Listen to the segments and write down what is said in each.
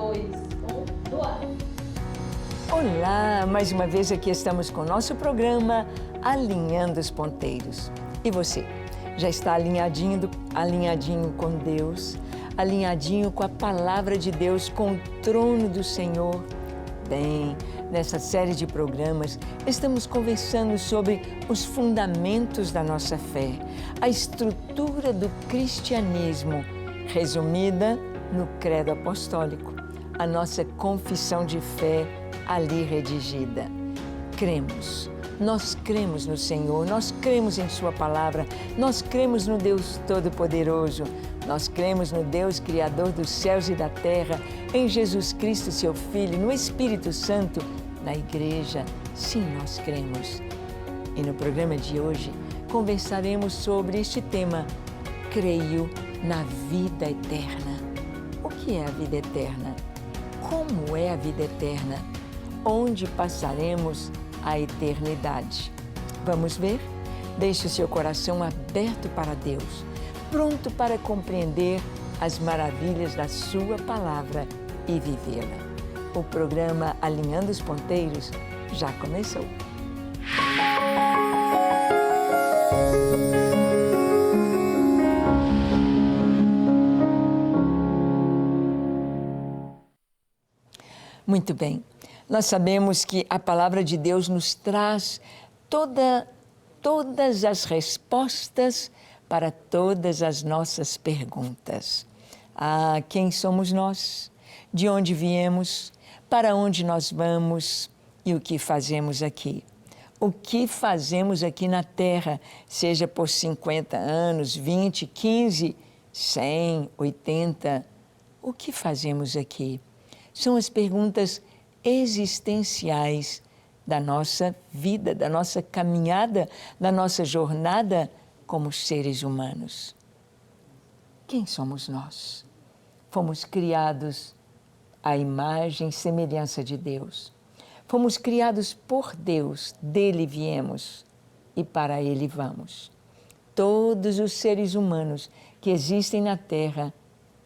2, 1, do ar. Olá, mais uma vez aqui estamos com o nosso programa Alinhando os Ponteiros. E você, já está alinhadinho com Deus, alinhadinho com a Palavra de Deus, com o trono do Senhor? Bem, nessa série de programas, estamos conversando sobre os fundamentos da nossa fé, a estrutura do cristianismo, resumida no Credo Apostólico, a nossa confissão de fé ali redigida. Nós cremos no Senhor, nós cremos em Sua Palavra, nós cremos no Deus Todo-Poderoso, nós cremos no Deus Criador dos céus e da terra, em Jesus Cristo, Seu Filho, no Espírito Santo, na Igreja. Sim, nós cremos. E no programa de hoje, conversaremos sobre este tema, Creio na Vida Eterna. O que é a vida eterna? Como é a vida eterna? Onde passaremos a eternidade? Vamos ver? Deixe o seu coração aberto para Deus, pronto para compreender as maravilhas da Sua Palavra e vivê-la. O programa Alinhando os Ponteiros já começou. Muito bem, nós sabemos que a Palavra de Deus nos traz todas as respostas para todas as nossas perguntas. Quem somos nós? De onde viemos? Para onde nós vamos? E o que fazemos aqui? O que fazemos aqui na Terra, seja por 50 anos, 20, 15, 100, 80, o que fazemos aqui? São as perguntas existenciais da nossa vida, da nossa caminhada, da nossa jornada como seres humanos. Quem somos nós? Fomos criados à imagem e semelhança de Deus. Fomos criados por Deus, dele viemos e para ele vamos. Todos os seres humanos que existem na Terra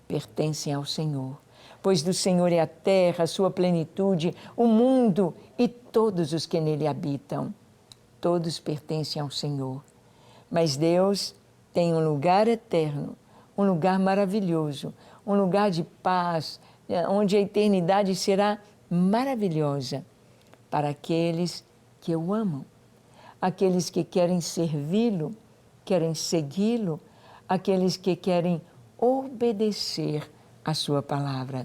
pertencem ao Senhor, pois do Senhor é a terra, a sua plenitude, o mundo e todos os que nele habitam. Todos pertencem ao Senhor. Mas Deus tem um lugar eterno, um lugar maravilhoso, um lugar de paz, onde a eternidade será maravilhosa para aqueles que o amam, aqueles que querem servi-lo, querem segui-lo, aqueles que querem obedecer a sua palavra,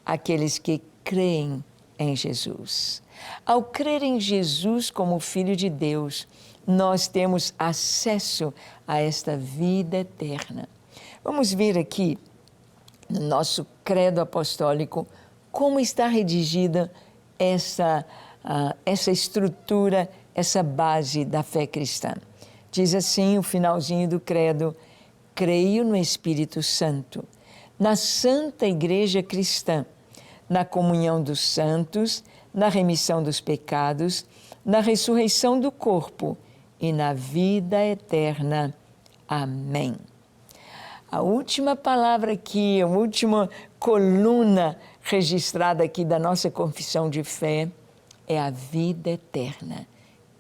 aqueles que creem em Jesus. Ao crer em Jesus como Filho de Deus, nós temos acesso a esta vida eterna. Vamos ver aqui no nosso credo apostólico como está redigida essa estrutura, essa base da fé cristã. Diz assim o finalzinho do credo: creio no Espírito Santo, na Santa Igreja Cristã, na comunhão dos santos, na remissão dos pecados, na ressurreição do corpo e na vida eterna. Amém. A última palavra aqui, a última coluna registrada aqui da nossa confissão de fé é a vida eterna.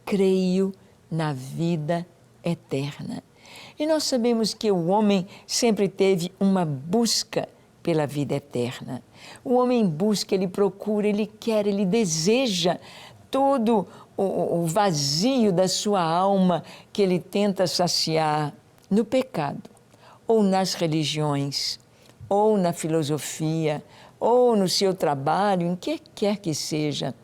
Creio na vida eterna. E nós sabemos que o homem sempre teve uma busca pela vida eterna. O homem busca, ele procura, ele quer, ele deseja todo o vazio da sua alma que ele tenta saciar no pecado, ou nas religiões, ou na filosofia, ou no seu trabalho, em que quer que seja.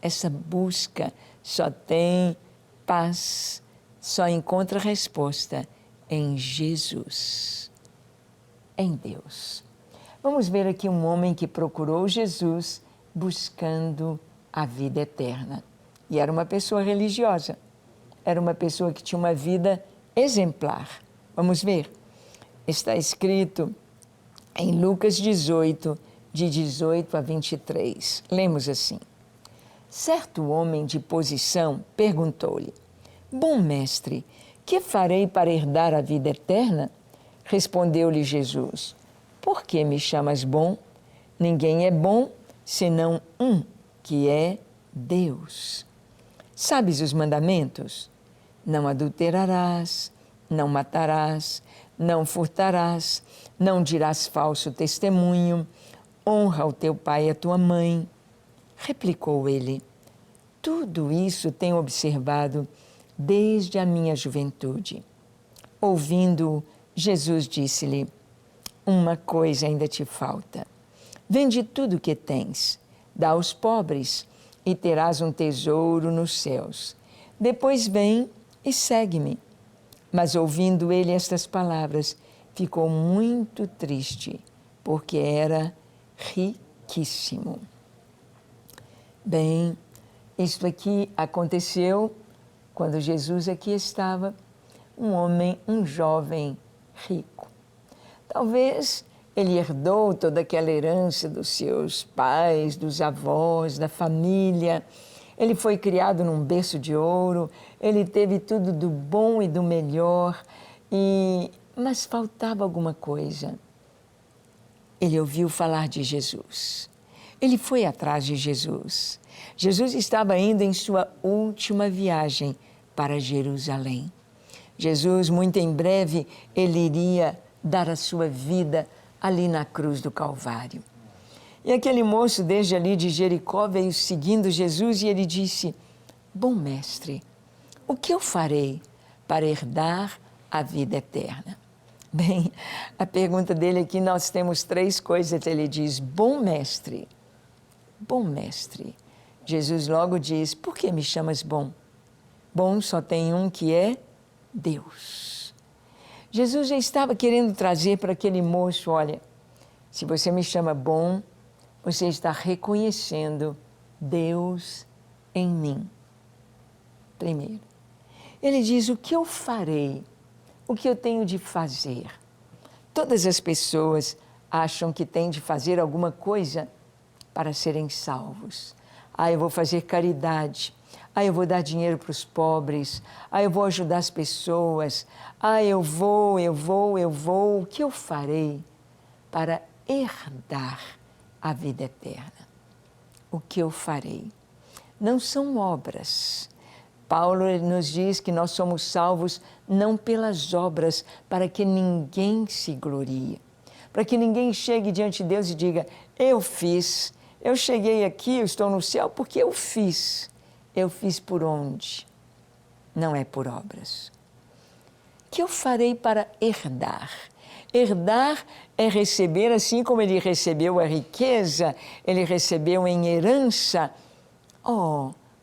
Essa busca só tem paz, só encontra resposta em Jesus, em Deus. Vamos ver aqui um homem que procurou Jesus buscando a vida eterna. E era uma pessoa religiosa, era uma pessoa que tinha uma vida exemplar. Vamos ver? Está escrito em Lucas 18, de 18 a 23. Lemos assim: certo homem de posição perguntou-lhe: bom mestre, que farei para herdar a vida eterna? Respondeu-lhe Jesus: por que me chamas bom? Ninguém é bom senão um, que é Deus. Sabes os mandamentos? Não adulterarás, não matarás, não furtarás, não dirás falso testemunho, honra o teu pai e a tua mãe. Replicou ele: tudo isso tenho observado desde a minha juventude. Ouvindo, Jesus disse-lhe: uma coisa ainda te falta. Vende tudo o que tens, dá aos pobres e terás um tesouro nos céus. Depois vem e segue-me. Mas ouvindo ele estas palavras, ficou muito triste, porque era riquíssimo. Bem, isto aqui aconteceu quando Jesus aqui estava, um homem, um jovem rico. Talvez ele herdou toda aquela herança dos seus pais, dos avós, da família. Ele foi criado num berço de ouro, ele teve tudo do bom e do melhor, mas faltava alguma coisa. Ele ouviu falar de Jesus. Ele foi atrás de Jesus. Jesus estava indo em sua última viagem para Jerusalém. Jesus, muito em breve, ele iria dar a sua vida ali na cruz do Calvário. E aquele moço, desde ali de Jericó, veio seguindo Jesus e ele disse: bom mestre, o que eu farei para herdar a vida eterna? Bem, a pergunta dele aqui, nós temos 3 coisas. Ele diz: bom mestre, bom mestre. Jesus logo diz: por que me chamas bom? Bom só tem um, que é Deus. Jesus já estava querendo trazer para aquele moço: olha, se você me chama bom, você está reconhecendo Deus em mim. Primeiro, ele diz: o que eu farei? O que eu tenho de fazer? Todas as pessoas acham que têm de fazer alguma coisa para serem salvos. Eu vou fazer caridade. Eu vou dar dinheiro para os pobres. Eu vou ajudar as pessoas. Eu vou. O que eu farei para herdar a vida eterna? O que eu farei? Não são obras. Paulo nos diz que nós somos salvos não pelas obras, para que ninguém se glorie. Para que ninguém chegue diante de Deus e diga: eu fiz, eu cheguei aqui, eu estou no céu porque eu fiz. Eu fiz por onde? Não é por obras. O que eu farei para herdar? Herdar é receber, assim como ele recebeu a riqueza, ele recebeu em herança.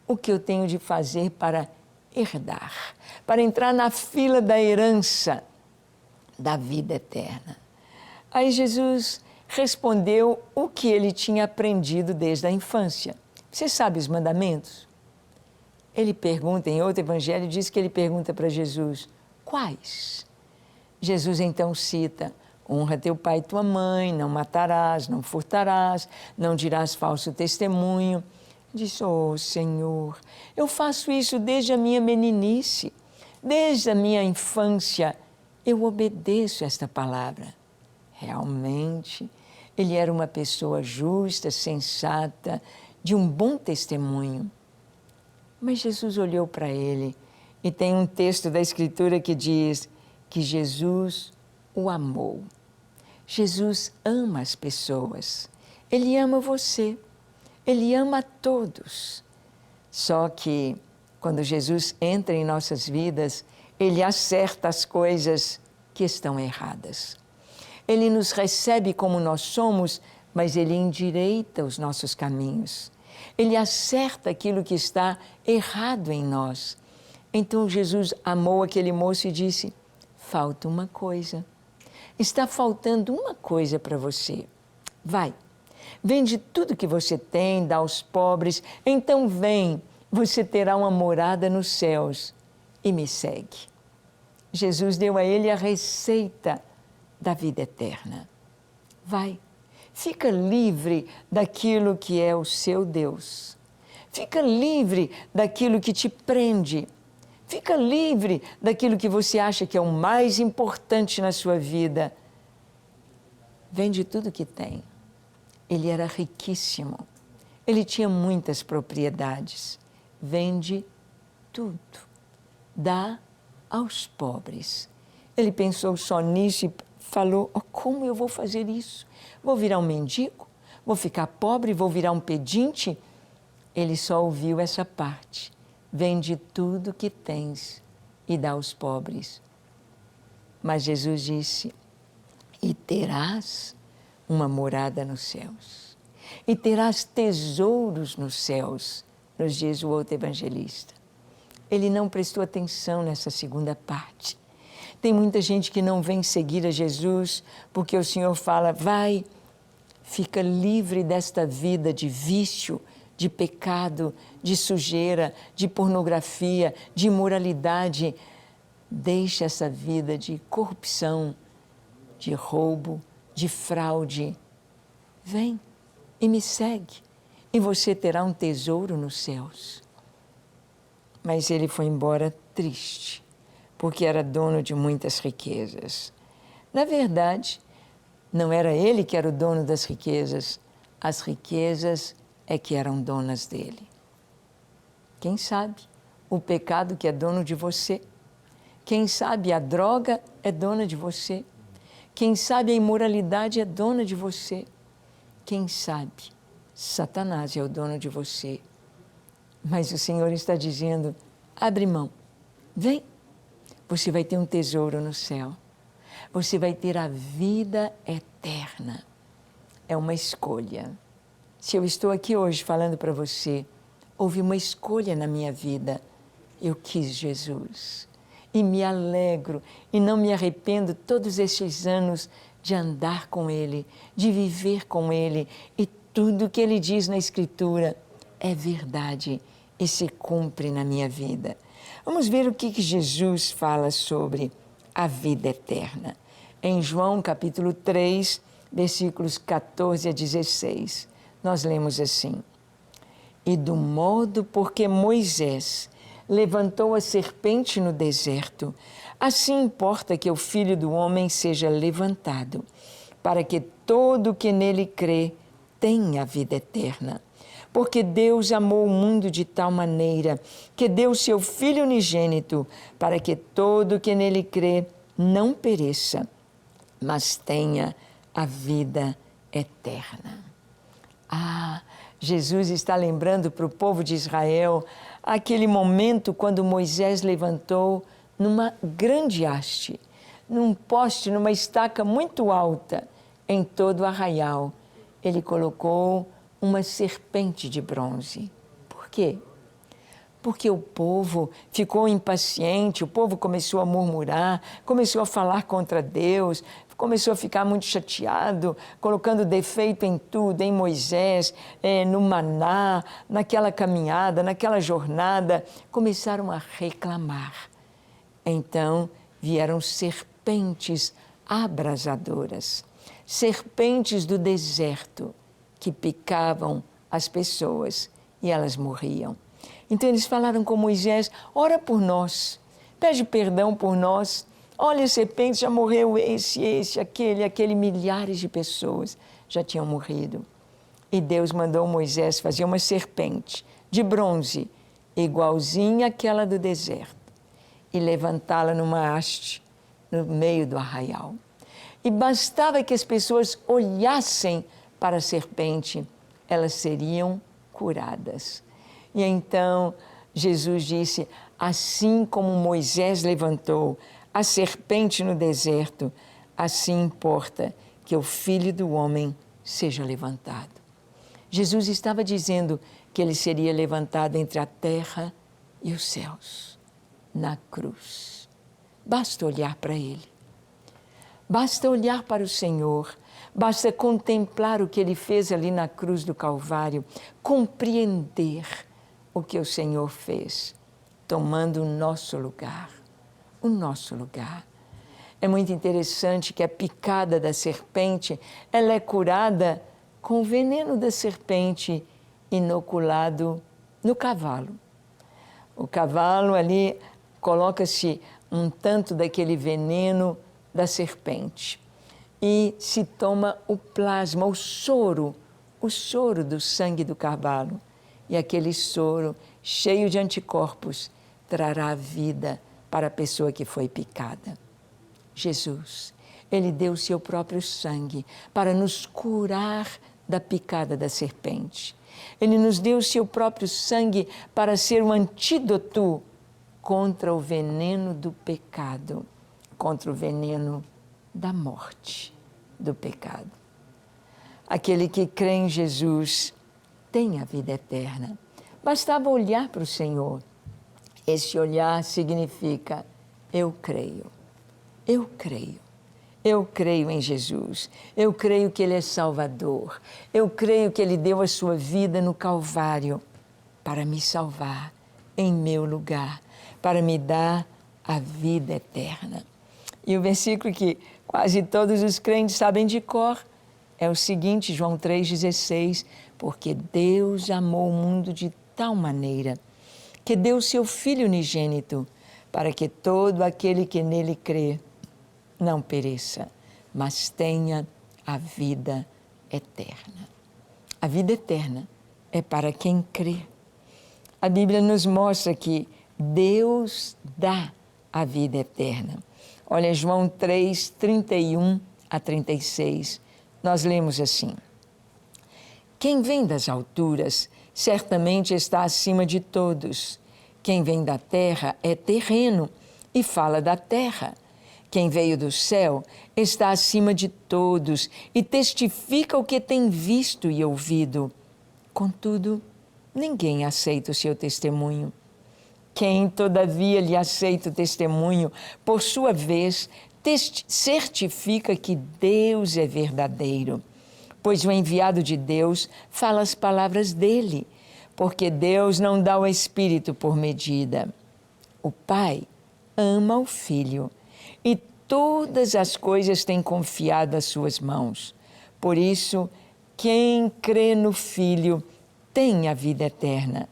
O que eu tenho de fazer para herdar, para entrar na fila da herança da vida eterna? Aí Jesus respondeu o que ele tinha aprendido desde a infância. Você sabe os mandamentos? Ele pergunta, em outro evangelho, diz que ele pergunta para Jesus: quais? Jesus então cita: honra teu pai e tua mãe, não matarás, não furtarás, não dirás falso testemunho. Disse: Senhor, eu faço isso desde a minha meninice, desde a minha infância, eu obedeço esta palavra. Realmente, ele era uma pessoa justa, sensata, de um bom testemunho. Mas Jesus olhou para ele e tem um texto da Escritura que diz que Jesus o amou. Jesus ama as pessoas, ele ama você. Ele ama a todos. Só que, quando Jesus entra em nossas vidas, ele acerta as coisas que estão erradas. Ele nos recebe como nós somos, mas ele endireita os nossos caminhos. Ele acerta aquilo que está errado em nós. Então Jesus amou aquele moço e disse: falta uma coisa. Está faltando uma coisa para você. Vai. Vende tudo que você tem, dá aos pobres, então vem, você terá uma morada nos céus e me segue. Jesus deu a ele a receita da vida eterna. Vai, fica livre daquilo que é o seu Deus. Fica livre daquilo que te prende. Fica livre daquilo que você acha que é o mais importante na sua vida. Vende tudo que tem Ele era riquíssimo. Ele tinha muitas propriedades. Vende tudo. Dá aos pobres. Ele pensou só nisso e falou, oh, como eu vou fazer isso? Vou virar um mendigo? Vou ficar pobre? Vou virar um pedinte? Ele só ouviu essa parte. Vende tudo que tens e dá aos pobres. Mas Jesus disse, e terás uma morada nos céus. E terás tesouros nos céus, nos diz o outro evangelista. Ele não prestou atenção nessa segunda parte. Tem muita gente que não vem seguir a Jesus porque o Senhor fala, vai, fica livre desta vida de vício, de pecado, de sujeira, de pornografia, de imoralidade. Deixa essa vida de corrupção, de roubo, de fraude. Vem e me segue, e você terá um tesouro nos céus. Mas ele foi embora triste, porque era dono de muitas riquezas. Na verdade, não era ele que era o dono das riquezas, as riquezas é que eram donas dele. Quem sabe o pecado que é dono de você? Quem sabe a droga é dona de você? Quem sabe a imoralidade é dona de você? Quem sabe Satanás é o dono de você? Mas o Senhor está dizendo, abre mão, vem, você vai ter um tesouro no céu, você vai ter a vida eterna. É uma escolha. Se eu estou aqui hoje falando para você, houve uma escolha na minha vida, eu quis Jesus. E me alegro e não me arrependo todos estes anos de andar com Ele, de viver com Ele. E tudo que Ele diz na Escritura é verdade e se cumpre na minha vida. Vamos ver o que Jesus fala sobre a vida eterna. Em João capítulo 3, versículos 14 a 16, nós lemos assim. E do modo porque Moisés levantou a serpente no deserto, assim importa que o Filho do Homem seja levantado, para que todo o que nele crê tenha a vida eterna. Porque Deus amou o mundo de tal maneira que deu seu Filho unigênito, para que todo o que nele crê não pereça, mas tenha a vida eterna. Ah, Jesus está lembrando para o povo de Israel aquele momento quando Moisés levantou numa grande haste, num poste, numa estaca muito alta, em todo o arraial. Ele colocou uma serpente de bronze. Por quê? Porque o povo ficou impaciente, o povo começou a murmurar, começou a falar contra Deus, começou a ficar muito chateado, colocando defeito em tudo, em Moisés, no maná, naquela caminhada, naquela jornada. Começaram a reclamar. Então vieram serpentes abrasadoras, serpentes do deserto, que picavam as pessoas e elas morriam. Então eles falaram com Moisés, ora por nós, pede perdão por nós. Olha, serpente, já morreu esse, aquele, milhares de pessoas já tinham morrido. E Deus mandou Moisés fazer uma serpente de bronze, igualzinha àquela do deserto, e levantá-la numa haste no meio do arraial. E bastava que as pessoas olhassem para a serpente, elas seriam curadas. E então Jesus disse, assim como Moisés levantou a serpente no deserto, assim importa que o Filho do Homem seja levantado. Jesus estava dizendo que ele seria levantado entre a terra e os céus, na cruz. Basta olhar para ele. Basta olhar para o Senhor. Basta contemplar o que ele fez ali na cruz do Calvário, compreender o que o Senhor fez, tomando o nosso lugar. O nosso lugar. É muito interessante que a picada da serpente, ela é curada com o veneno da serpente inoculado no cavalo. O cavalo ali coloca-se um tanto daquele veneno da serpente e se toma o plasma, o soro o soro do sangue do cavalo. E aquele soro, cheio de anticorpos, trará a vida para a pessoa que foi picada. Jesus, Ele deu o seu próprio sangue para nos curar da picada da serpente. Ele nos deu o seu próprio sangue para ser um antídoto contra o veneno do pecado, contra o veneno da morte do pecado. Aquele que crê em Jesus tem a vida eterna. Bastava olhar para o Senhor. Esse olhar significa: eu creio, eu creio. Eu creio em Jesus, eu creio que Ele é Salvador, eu creio que Ele deu a sua vida no Calvário para me salvar em meu lugar, para me dar a vida eterna. E o versículo que quase todos os crentes sabem de cor é o seguinte, João 3,16, porque Deus amou o mundo de tal maneira que deu o seu Filho unigênito para que todo aquele que nele crê não pereça, mas tenha a vida eterna. A vida eterna é para quem crê. A Bíblia nos mostra que Deus dá a vida eterna. Olha, João 3, 31 a 36, nós lemos assim: quem vem das alturas certamente está acima de todos. Quem vem da terra é terreno e fala da terra. Quem veio do céu está acima de todos e testifica o que tem visto e ouvido. Contudo, ninguém aceita o seu testemunho. Quem, todavia, lhe aceita o testemunho, por sua vez, certifica que Deus é verdadeiro, pois o enviado de Deus fala as palavras dele, porque Deus não dá o Espírito por medida. O Pai ama o Filho e todas as coisas tem confiado às suas mãos. Por isso, quem crê no Filho tem a vida eterna.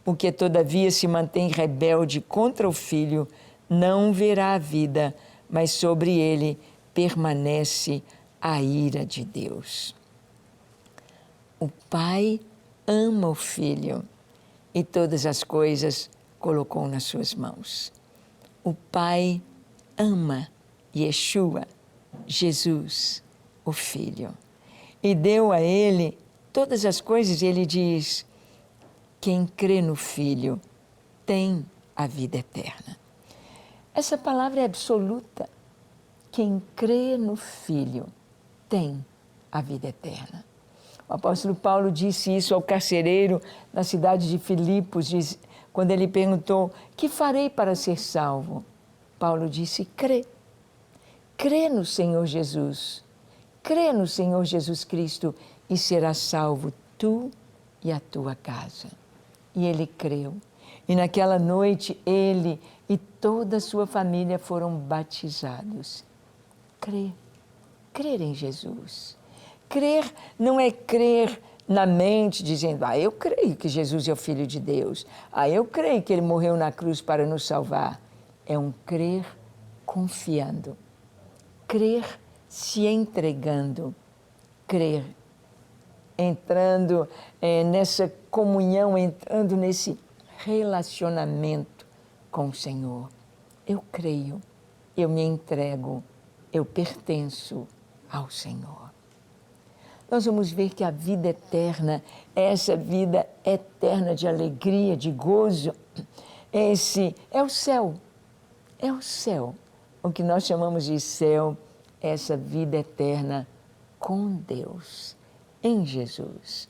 O que todavia se mantém rebelde contra o Filho não verá a vida, mas sobre ele permanece a ira de Deus. O Pai ama o Filho e todas as coisas colocou nas suas mãos. O Pai ama Yeshua, Jesus, o Filho, e deu a ele todas as coisas. Ele diz: quem crê no Filho tem a vida eterna. Essa palavra é absoluta. Quem crê no Filho tem a vida eterna. O apóstolo Paulo disse isso ao carcereiro na cidade de Filipos, quando ele perguntou: que farei para ser salvo? Paulo disse: crê. Crê no Senhor Jesus. Crê no Senhor Jesus Cristo e serás salvo tu e a tua casa. E ele creu. E naquela noite ele e toda a sua família foram batizados. Crer. Crer em Jesus. Crer não é crer na mente, dizendo: eu creio que Jesus é o Filho de Deus. Eu creio que Ele morreu na cruz para nos salvar. É um crer confiando. Crer se entregando. Crer entrando nessa comunhão, entrando nesse relacionamento com o Senhor. Eu creio, eu me entrego, eu pertenço ao Senhor. Nós vamos ver que a vida eterna é essa vida eterna de alegria, de gozo. Esse é o céu. É o céu. O que nós chamamos de céu é essa vida eterna com Deus, em Jesus.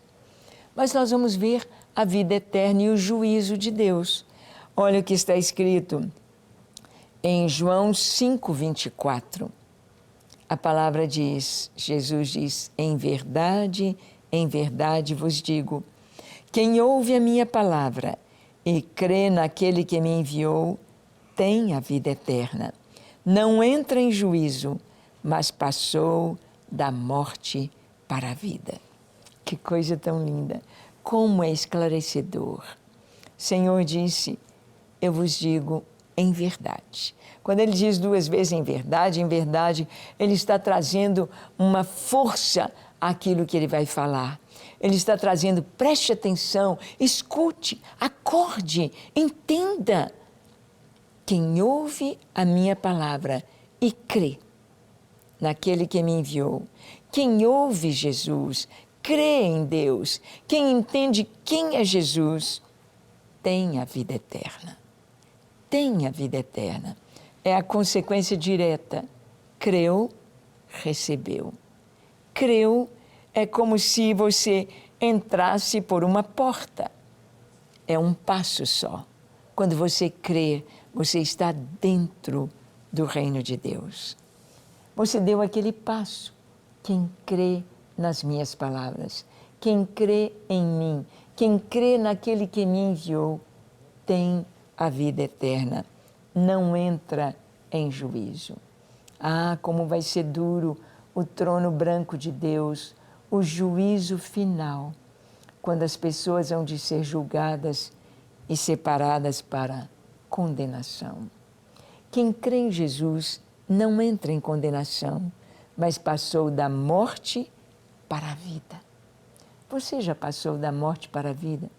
Mas nós vamos ver a vida eterna e o juízo de Deus. Olha o que está escrito em João 5:24. A palavra diz, Jesus diz: em verdade vos digo, quem ouve a minha palavra e crê naquele que me enviou, tem a vida eterna. Não entra em juízo, mas passou da morte para a vida. Que coisa tão linda! Como é esclarecedor. O Senhor disse: eu vos digo em verdade. Quando ele diz duas vezes em verdade, Ele está trazendo uma força aquilo que Ele vai falar. Ele está trazendo, preste atenção, escute, acorde, entenda. Quem ouve a minha palavra e crê naquele que me enviou, quem ouve Jesus, crê em Deus, quem entende quem é Jesus, tem a vida eterna. Tem a vida eterna. É a consequência direta. Creu, recebeu. Creu é como se você entrasse por uma porta. É um passo só. Quando você crê, você está dentro do reino de Deus. Você deu aquele passo. Quem crê nas minhas palavras, quem crê em mim, quem crê naquele que me enviou, tem a vida eterna. Não entra em juízo. Ah, como vai ser duro o trono branco de Deus, o juízo final, quando as pessoas hão de ser julgadas e separadas para condenação. Quem crê em Jesus não entra em condenação, mas passou da morte para a vida. Você já passou da morte para a vida?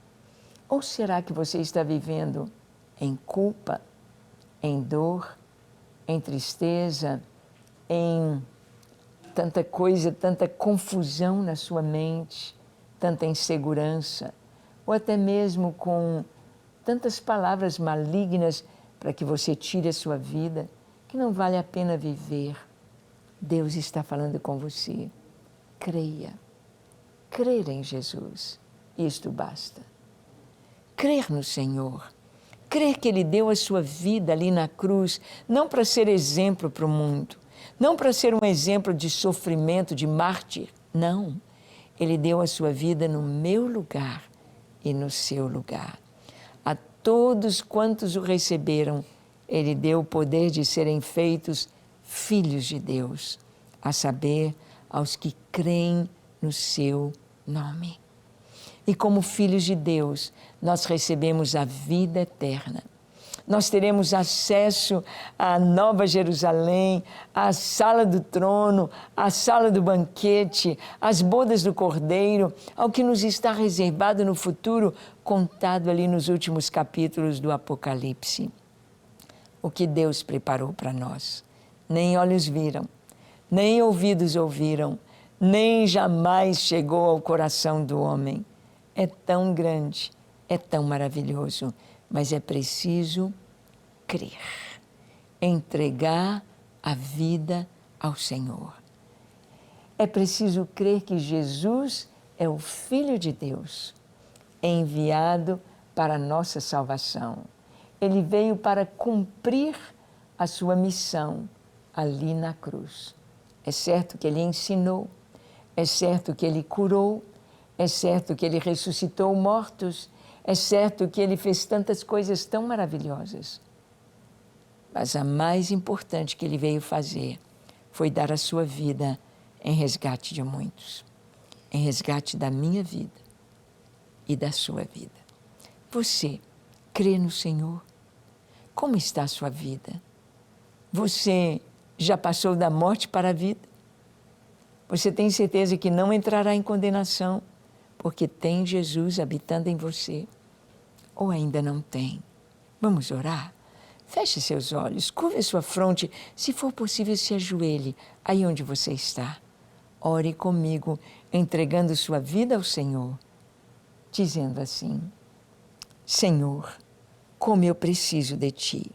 Ou será que você está vivendo em culpa, em dor, em tristeza, em tanta coisa, tanta confusão na sua mente, tanta insegurança, ou até mesmo com tantas palavras malignas para que você tire a sua vida, que não vale a pena viver? Deus está falando com você. Creia. Crer em Jesus, isto basta. Crer no Senhor. Crer que Ele deu a sua vida ali na cruz, não para ser exemplo para o mundo, não para ser um exemplo de sofrimento, de mártir, não. Ele deu a sua vida no meu lugar e no seu lugar. A todos quantos o receberam, Ele deu o poder de serem feitos filhos de Deus, a saber, aos que creem no seu nome. E como filhos de Deus, nós recebemos a vida eterna. Nós teremos acesso à Nova Jerusalém, à sala do trono, à sala do banquete, às bodas do Cordeiro, ao que nos está reservado no futuro, contado ali nos últimos capítulos do Apocalipse. O que Deus preparou para nós, nem olhos viram, nem ouvidos ouviram, nem jamais chegou ao coração do homem. É tão grande, é tão maravilhoso, mas é preciso crer, entregar a vida ao Senhor. É preciso crer que Jesus é o Filho de Deus, enviado para a nossa salvação. Ele veio para cumprir a sua missão ali na cruz. É certo que Ele ensinou, é certo que Ele curou, é certo que Ele ressuscitou mortos, é certo que Ele fez tantas coisas tão maravilhosas. Mas a mais importante que Ele veio fazer foi dar a sua vida em resgate de muitos, em resgate da minha vida e da sua vida. Você crê no Senhor? Como está a sua vida? Você já passou da morte para a vida? Você tem certeza que não entrará em condenação porque tem Jesus habitando em você? Ou ainda não tem? Vamos orar? Feche seus olhos, curve sua fronte, se for possível, se ajoelhe aí onde você está. Ore comigo, entregando sua vida ao Senhor, dizendo assim: Senhor, como eu preciso de Ti,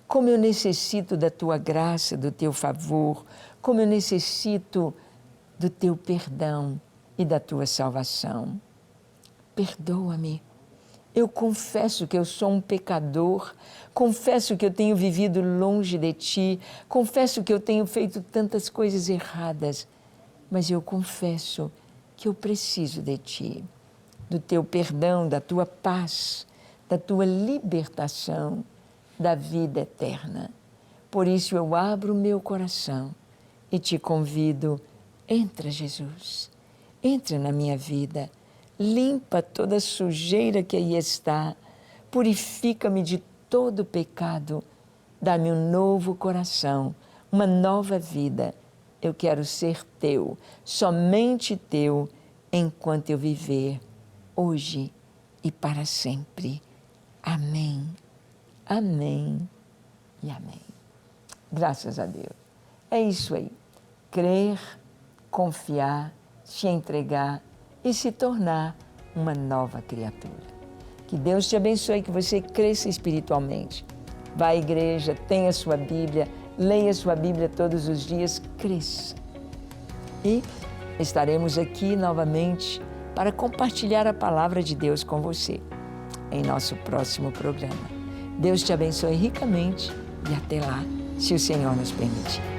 como eu necessito da Tua graça, do Teu favor, como eu necessito do Teu perdão e da Tua salvação. Perdoa-me. Eu confesso que eu sou um pecador, confesso que eu tenho vivido longe de Ti, confesso que eu tenho feito tantas coisas erradas, mas eu confesso que eu preciso de Ti, do Teu perdão, da Tua paz, da Tua libertação, da vida eterna. Por isso eu abro o meu coração e Te convido, entra, Jesus, entra na minha vida, limpa toda a sujeira que aí está, purifica-me de todo pecado, dá-me um novo coração, uma nova vida eu quero ser teu, somente teu, enquanto eu viver, hoje e para sempre. Amém, amém e amém. Graças a Deus. É isso aí. Crer, confiar, se entregar e se tornar uma nova criatura. Que Deus te abençoe, que você cresça espiritualmente. Vá à igreja, tenha sua Bíblia, leia sua Bíblia todos os dias, cresça. E estaremos aqui novamente para compartilhar a palavra de Deus com você em nosso próximo programa. Deus te abençoe ricamente e até lá, se o Senhor nos permitir.